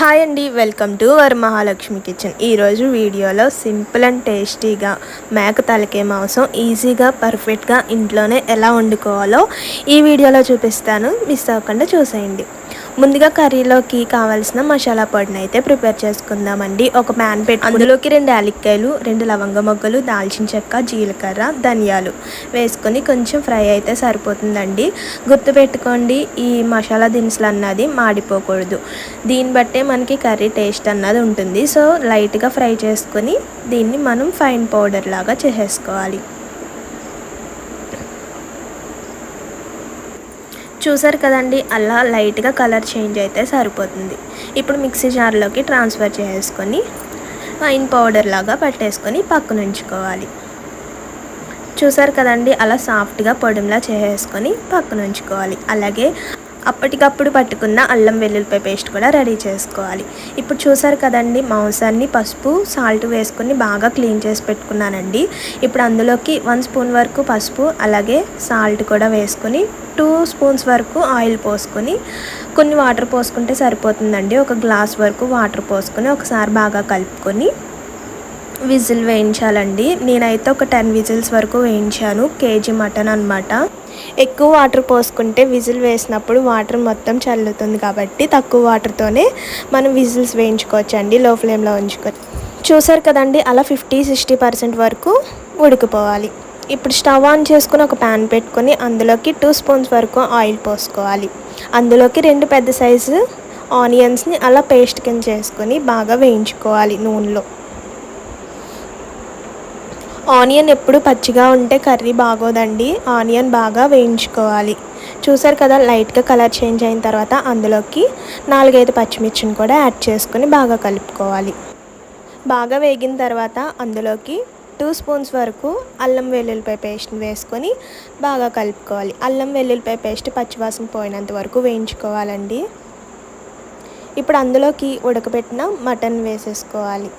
Hi అండి, welcome to Varamahalakshmi kitchen. ఈరోజు వీడియోలో సింపుల్ అండ్ టేస్టీగా మేక తలకాయ మాంసం ఈజీగా పర్ఫెక్ట్గా ఇంట్లోనే ఎలా వండుకోవాలో ఈ వీడియోలో చూపిస్తాను. మిస్ అవ్వకుండా చూసేయండి. ముందుగా కర్రీలోకి కావాల్సిన మసాలా పొడిని అయితే ప్రిపేర్ చేసుకుందామండి. ఒక ప్యాన్ పెట్టి అందులోకి 2 యాలక్కాయలు, 2 లవంగ మొగ్గలు, దాల్చిన చెక్క, జీలకర్ర, ధనియాలు వేసుకొని కొంచెం ఫ్రై అయితే సరిపోతుందండి. గుర్తుపెట్టుకోండి, ఈ మసాలా దినుసులు అన్నది మాడిపోకూడదు. దీన్ని బట్టే మనకి కర్రీ టేస్ట్ అన్నది ఉంటుంది. సో లైట్గా ఫ్రై చేసుకొని దీన్ని మనం ఫైన్ పౌడర్ లాగా చేసేసుకోవాలి. చూసారు కదండి, అలా లైట్గా కలర్ చేంజ్ అయితే సరిపోతుంది. ఇప్పుడు మిక్సీ జార్లోకి ట్రాన్స్ఫర్ చేసుకొని ఫైన్ పౌడర్ లాగా పట్టేసుకొని పక్కన ఉంచుకోవాలి. చూసారు కదండి, అలా సాఫ్ట్గా పొడిలా చేసేసుకొని పక్కన ఉంచుకోవాలి. అలాగే అప్పటికప్పుడు పట్టుకున్న అల్లం వెల్లుల్లిపాయ పేస్ట్ కూడా రెడీ చేసుకోవాలి. ఇప్పుడు చూసారు కదండి, మాంసాన్ని పసుపు సాల్ట్ వేసుకొని బాగా క్లీన్ చేసి పెట్టుకున్నానండి. ఇప్పుడు అందులోకి 1 స్పూన్ వరకు పసుపు అలాగే సాల్ట్ కూడా వేసుకొని 2 స్పూన్స్ వరకు ఆయిల్ పోసుకొని కొన్ని వాటర్ పోసుకుంటే సరిపోతుందండి. ఒక గ్లాస్ వరకు వాటర్ పోసుకొని ఒకసారి బాగా కలుపుకొని విజిల్ వేయించాలండి. నేనైతే ఒక 10 విజిల్స్ వరకు వేయించాను. కేజీ మటన్ అనమాట. ఎక్కువ వాటర్ పోసుకుంటే విజిల్ వేసినప్పుడు వాటర్ మొత్తం చల్లుతుంది కాబట్టి తక్కువ వాటర్తోనే మనం విజిల్స్ వేయించుకోవచ్చండి, లో ఫ్లేమ్లో ఉంచుకొని. చూసారు కదండి, అలా 50-60% వరకు ఉడికిపోవాలి. ఇప్పుడు స్టవ్ ఆన్ చేసుకుని ఒక ప్యాన్ పెట్టుకొని అందులోకి 2 స్పూన్స్ వరకు ఆయిల్ పోసుకోవాలి. అందులోకి 2 పెద్ద సైజు ఆనియన్స్ని అలా పేస్ట్ కింద చేసుకొని బాగా వేయించుకోవాలి నూనెలో. ఆనియన్ ఎప్పుడు పచ్చిగా ఉంటే కర్రీ బాగోదండి. ఆనియన్ బాగా వేయించుకోవాలి. చూసారు కదా, లైట్గా కలర్ చేంజ్ అయిన తర్వాత అందులోకి 4-5 పచ్చిమిర్చిని కూడా యాడ్ చేసుకొని బాగా కలుపుకోవాలి. బాగా వేగిన తర్వాత అందులోకి 2 స్పూన్స్ వరకు అల్లం వెల్లుల్లిపాయ పేస్ట్ని వేసుకొని బాగా కలుపుకోవాలి. అల్లం వెల్లుల్లిపాయ పేస్ట్ పచ్చివాసన పోయినంత వరకు వేయించుకోవాలండి. ఇప్పుడు అందులోకి ఉడకబెట్టిన మటన్ వేసేసుకోవాలి.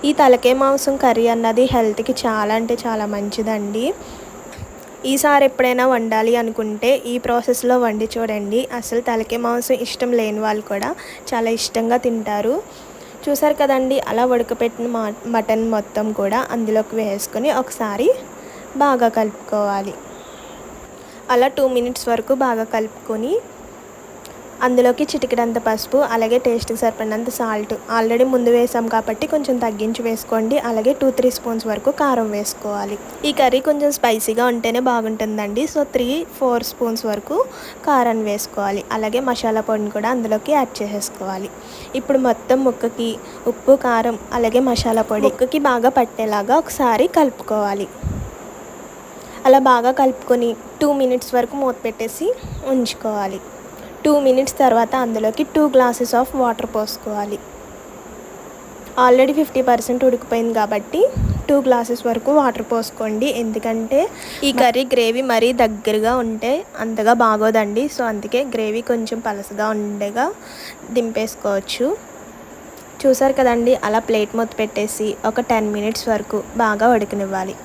ఈ తలకాయ మాంసం కర్రీ అన్నది హెల్త్కి చాలా అంటే చాలా మంచిదండి. ఈసారి ఎప్పుడైనా వండాలి అనుకుంటే ఈ ప్రాసెస్లో వండి చూడండి. అసలు తలకాయ మాంసం ఇష్టం లేని వాళ్ళు కూడా చాలా ఇష్టంగా తింటారు. చూసారు కదండి, అలా ఉడకపెట్టిన మటన్ మొత్తం కూడా అందులోకి వేసుకొని ఒకసారి బాగా కలుపుకోవాలి. అలా 2 మినిట్స్ వరకు బాగా కలుపుకొని అందులోకి చిటికెడంత పసుపు అలాగే టేస్ట్కి సరిపడినంత సాల్ట్ ఆల్రెడీ ముందు వేసాం కాబట్టి కొంచెం తగ్గించి వేసుకోండి. అలాగే 2-3 స్పూన్స్ వరకు కారం వేసుకోవాలి. ఈ కర్రీ కొంచెం స్పైసీగా ఉంటేనే బాగుంటుందండి. సో 3-4 స్పూన్స్ వరకు కారం వేసుకోవాలి. అలాగే మసాలా పొడిని కూడా అందులోకి యాడ్ చేసేసుకోవాలి. ఇప్పుడు మొత్తం ముక్కకి ఉప్పు, కారం అలాగే మసాలా పొడి ముక్కకి బాగా పట్టేలాగా ఒకసారి కలుపుకోవాలి. అలా బాగా కలుపుకొని 2 మినిట్స్ వరకు మూత పెట్టేసి ఉంచుకోవాలి. 2 మినిట్స్ తర్వాత అందులోకి 2 గ్లాసెస్ ఆఫ్ వాటర్ పోసుకోవాలి. ఆల్రెడీ 50% ఉడికిపోయింది కాబట్టి 2 గ్లాసెస్ వరకు వాటర్ పోసుకోండి. ఎందుకంటే ఈ కర్రీ గ్రేవీ మరీ దగ్గరగా ఉంటే అంతగా బాగోదండి. సో అందుకే గ్రేవీ కొంచెం పలసగా ఉండేగా దింపేసుకోవచ్చు. చూసారు కదండి, అలా ప్లేట్ మూత పెట్టేసి ఒక 10 మినిట్స్ వరకు బాగా ఉడకనివ్వాలి.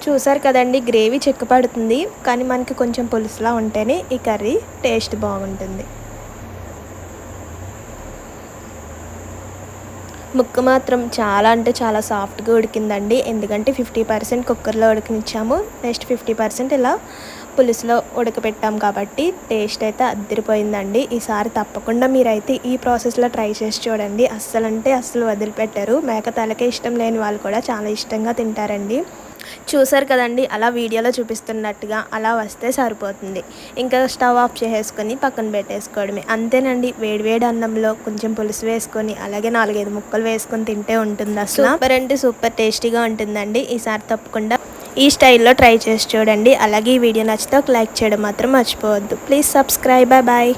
చూసారు కదండి, గ్రేవీ చిక్కపడుతుంది కానీ మనకి కొంచెం పులుసులా ఉంటేనే ఈ కర్రీ టేస్ట్ బాగుంటుంది. ముక్క మాత్రం చాలా అంటే చాలా సాఫ్ట్గా ఉడికిందండి. ఎందుకంటే 50% కుక్కర్లో ఉడకనిచ్చాము, నెక్స్ట్ 50% ఇలా పులుసులో ఉడకపెట్టాం కాబట్టి టేస్ట్ అయితే అద్దరిపోయిందండి. ఈసారి తప్పకుండా మీరైతే ఈ ప్రాసెస్లో ట్రై చేసి చూడండి. అస్సలు వదిలిపెట్టారు. మేక తలకే ఇష్టం లేని వాళ్ళు కూడా చాలా ఇష్టంగా తింటారండి. చూసారు కదండి, అలా వీడియోలో చూపిస్తున్నట్టుగా అలా వస్తే సరిపోతుంది. ఇంకా స్టవ్ ఆఫ్ చేసేసుకొని పక్కన పెట్టేసుకోవడమే. అంతేనండి, వేడివేడి అన్నంలో కొంచెం పులుసు వేసుకొని అలాగే 4-5 ముక్కలు వేసుకొని తింటే ఉంటుంది. అసలు సూపర్ అంటే సూపర్ టేస్టీగా ఉంటుందండి. ఈసారి తప్పకుండా ఈ స్టైల్లో ట్రై చేసి చూడండి. అలాగే ఈ వీడియో నచ్చితే ఒక లైక్ చేయడం మాత్రం మర్చిపోవద్దు. Please subscribe. బాయ్.